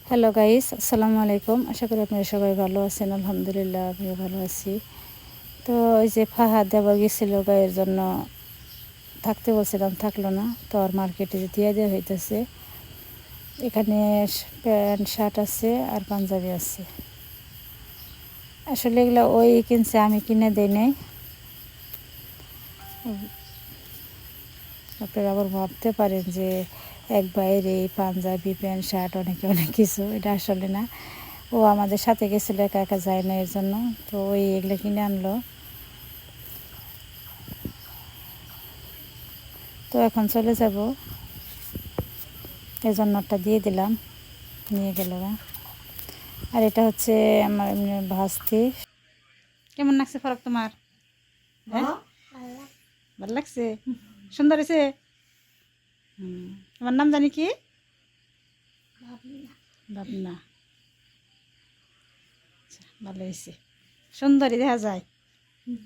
Hello guys, আসসালামু আলাইকুম। আশা করি আপনারা সবাই ভালো আছেন। আলহামদুলিল্লাহ আমিও ভালো আছি। তো ওই যে ফাহাদ আবার গেছিল গায়ের জন্য, থাকতে বলছিলাম, থাকলো না। তো আর মার্কেটে দিয়ে দেওয়া হইতেছে। এখানে প্যান্ট শার্ট আছে আর পাঞ্জাবি আছে। আসলে এগুলো ওই কিনছে, আমি কিনে দেই নাই। আপনারা আবার ভাবতে পারেন যে এক ভাইয়ের এই পাঞ্জাবি প্যান্ট শার্ট অনেক কিছু, এটা আসলে না। ও আমাদের সাথে গেছিলো, একা একা যায় না, এর জন্য। তো ওই এগুলো কিনে আনলো। তো এখন চলে যাব, এই জন্যটা দিয়ে দিলাম, নিয়ে গেল। আর এটা হচ্ছে আমার ভাস্তি। কেমন লাগছে ফরক তোমার? হ্যাঁ, ভালো লাগছে, সুন্দর হয়েছে। তোমার নাম জানি কি? ভাবনা। ভালো হয়েছে, সুন্দরী দেখা যায়,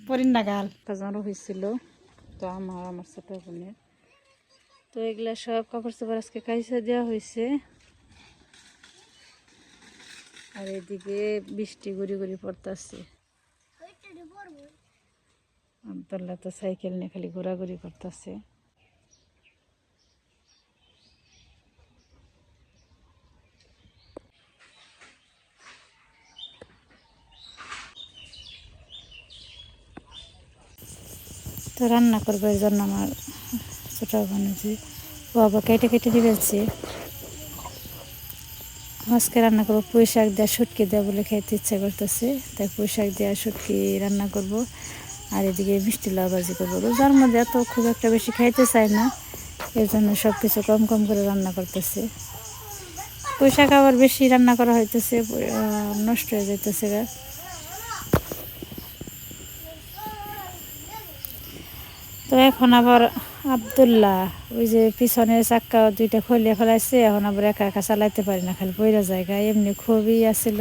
পরিন না গাল। কাজারও হয়েছিল, তো আমার ছোট বোনের। তো এগুলা সব কাপড় চোপড় আজকে কাইসা দেওয়া হয়েছে। আর এদিকে বৃষ্টি গুড়ি গুড়ি পড়তেছে। আবদুল্লাহ তো সাইকেল নিয়ে খালি ঘোরাঘুরি করতেছে। তো রান্না করবো, এর জন্য আমার ছোটো বানিয়েছি। ও আবার কেটে কেটে দিয়েছি। আজকে রান্না করবো পুঁই শাক দেওয়া, শুটকি দেওয়া বলে খেতে ইচ্ছা করতেছে, তাই পুঁই শাক দেওয়া শুটকি রান্না করব। আর এদিকে মিষ্টি লাউ ভাজি করবো। রোজার মধ্যে এত খুব একটা বেশি খাইতে চায় না, এর জন্য সব কিছু কম কম করে রান্না করতেছে। পুঁই শাক আবার বেশি রান্না করা হইতেছে, নষ্ট হয়ে যাইতেছে। তো এখন আবার আবদুল্লাহ ওই যে পিছনের চাক্কা দুইটা খুলিয়ে ফেলাইছে, এখন আবার একা একা চালাইতে পারি না, খালি বইরা জায়গায় এমনি খুবই আসছিল।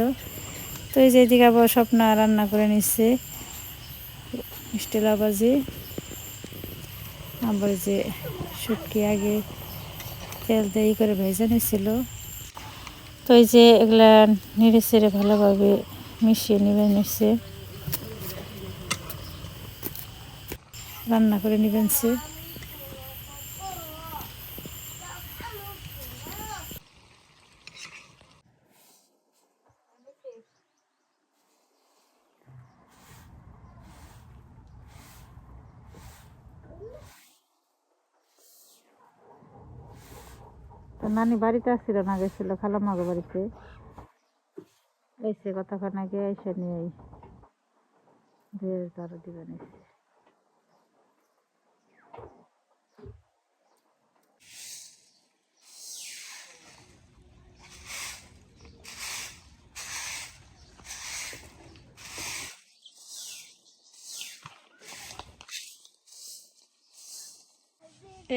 তো এই যে এদিকে আবার স্বপ্না রান্না করে নিচ্ছে মিষ্টি লাউ ভাজি। আবার যে শুটকি আগে তেল দিয়ে করে ভেজে নিছিল। তো এই যে এগুলা নেড়ে চেড়ে ভালোভাবে মিশিয়ে নিবে নিচ্ছে, রান্না করে নিবেন সে। তো নানি বাড়িতে আসছিল না, গেছিল খালাম্মাগো বাড়িতে। এসে কতক্ষণ আগে এসে নিয়ে তারা দিবেন এসে।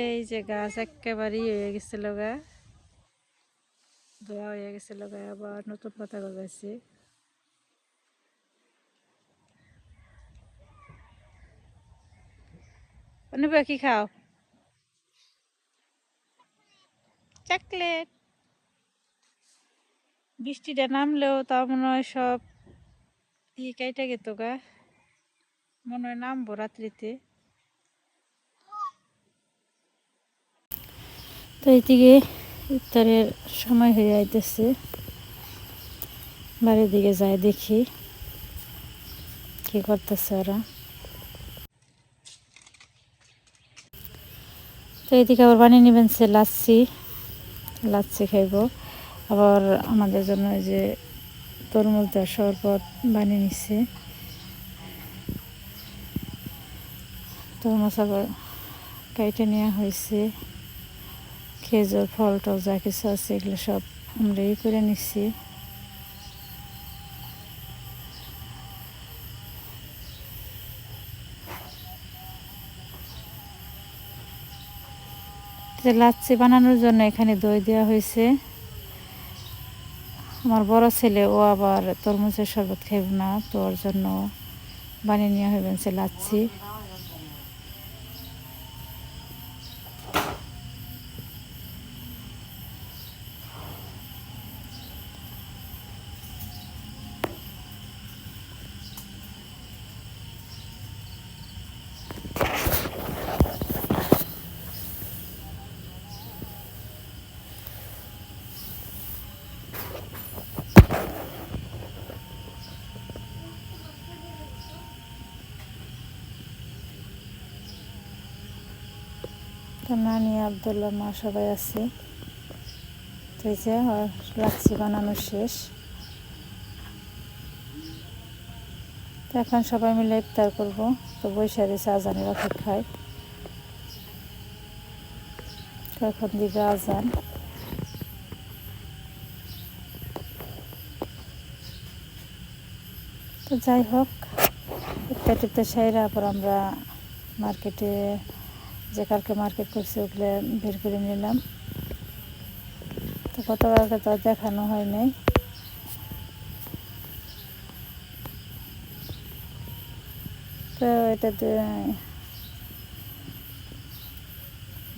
এই যে গাছ একেবারেই হয়ে গেছিল গা, ধোয়া হয়ে গেছিল গা, আবার নতুন পাতা গজাইছে। অনুবা কি খাও? চকলেট। বৃষ্টিটা নামলেও তা মনে হয় সব কেটে গেত গা, মনে হয় নামবো রাত্রিতে। তো এইদিকে ইফতারের সময় হয়ে যাইতেছে, বাড়ির দিকে যাই দেখি কি করতেছে ওরা। তো এইদিকে আবার বানিয়ে নেবেন সে লাচ্ছি, লাচ্ছি খাইব। আবার আমাদের জন্য এই যে তরমুজ দেওয়ার শরবত বানিয়ে নিচ্ছে। তরমুজ আবার কাইটে নেওয়া হয়েছে, খেজুর ফল টল যা কিছু আছে এগুলো সব আমরা করে নিচ্ছি। লাচ্ছি বানানোর জন্য এখানে দই দেওয়া হয়েছে। আমার বড় ছেলে ও আবার তরমুজের শরবত খাইব না, তো ওর জন্য বানিয়ে নেওয়া হইবেন সে লাচ্ছি। তো নানি আব্দুল্লাহ মা সবাই আছে। তো এই যে লাচ্ছি বানানো শেষ। তো এখন সবাই মিলে ইফতার করব। তো বৈশা রয়েছে আজানের অপেক্ষায়। এখন দিবে আজান। তো যাই হোক, ইফতার টিফতার সাইরা আবার আমরা মার্কেটে যে কালকে মার্কেট করছি ওগুলো বের করে নিলাম। তো গতকালকে তো দেখানো হয় নাই। তো এটাতে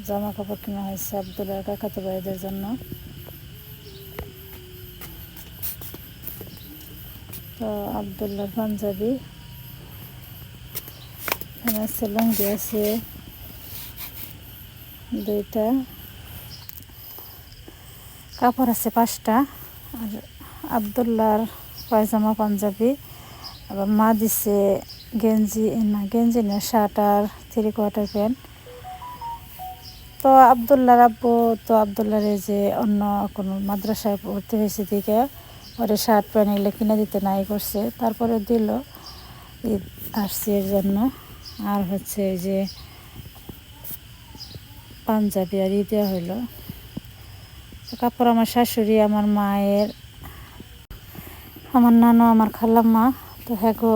জামা কাপড় কেনা হয়েছে আব্দুল্লাহ কাকাতো ভাইদের জন্য। তো আব্দুল্লাহর পাঞ্জাবি, এখানে আছে লুঙ্গি আছে 2টা, কাপড় আছে 5টা। আর আব্দুল্লাহর পায়জামা পাঞ্জাবি, আবার মা দিছে গেঞ্জি না শার্ট আর 3/4 প্যান্ট। তো আব্দুল্লাহর আব্বু তো আব্দুল্লাহর এই যে অন্য কোনো মাদ্রাসায় ভর্তি হয়েছে দিকে ওরে শার্ট প্যান্ট এগুলো কিনে দিতে নাই করছে, তারপরে দিল ঈদ আসছে এর জন্য। আর হচ্ছে এই যে পাঞ্জাবি আর দেওয়া হইলো। কাপড় আমার শাশুড়ি, আমার মায়ের, আমার নানু, আমার খালাম্মা, তো হ্যাঁ গো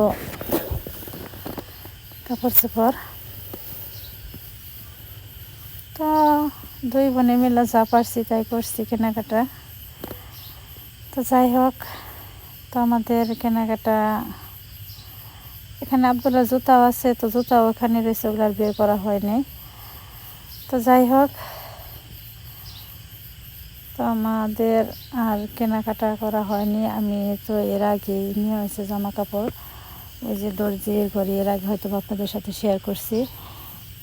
কাপড় চোপড়। তো 2 বোনে মিলে যা পারছি তাই করছি কেনাকাটা। তো যাই হোক, তো আমাদের কেনাকাটা এখানে আব্দুল্লাহ জুতাও আছে, তো জুতাও এখানে রয়েছে, ওগুলো আর বের করা হয়নি। তো যাই হোক, তো আমাদের আর কেনাকাটা করা হয়নি। আমি তো এর আগেই নিয়ে হয়েছে জামা কাপড়, ওই যে দর্জির ঘরে এর আগে হয়তো আপনাদের সাথে শেয়ার করছি।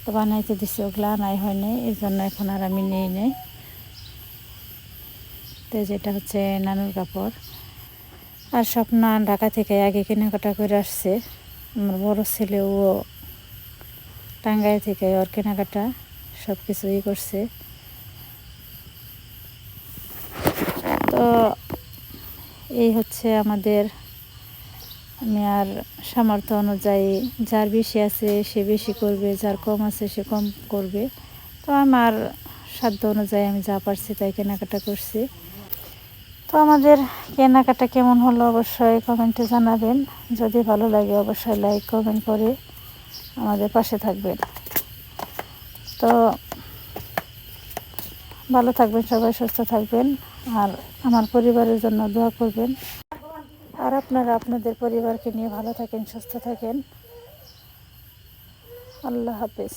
তো বানাইতে দিছি, ওগুলো আনাই হয়নি, এর জন্য এখন আর আমি নিই নেই। তো যেটা হচ্ছে নানুর কাপড়। আর স্বপ্না ঢাকা থেকে আগে কেনাকাটা করে আসছে। আমার বড় ছেলেও টাঙ্গাইল থেকে ওর কেনাকাটা সব কিছুই করছে। তো এই হচ্ছে আমাদের, আমি আর সামর্থ্য অনুযায়ী যার বেশি আছে সে বেশি করবে, যার কম আছে সে কম করবে। তো আমার সাধ্য অনুযায়ী আমি যা পারছি তাই কেনাকাটা করছি। তো আমাদের কেনাকাটা কেমন হলো অবশ্যই কমেন্টে জানাবেন। যদি ভালো লাগে অবশ্যই লাইক কমেন্ট করে আমাদের পাশে থাকবেন। তো ভালো থাকবেন সবাই, সুস্থ থাকবেন, আর আমার পরিবারের জন্য দোয়া করবেন। আর আপনারা আপনাদের পরিবারকে নিয়ে ভালো থাকেন, সুস্থ থাকেন। আল্লাহ হাফেজ।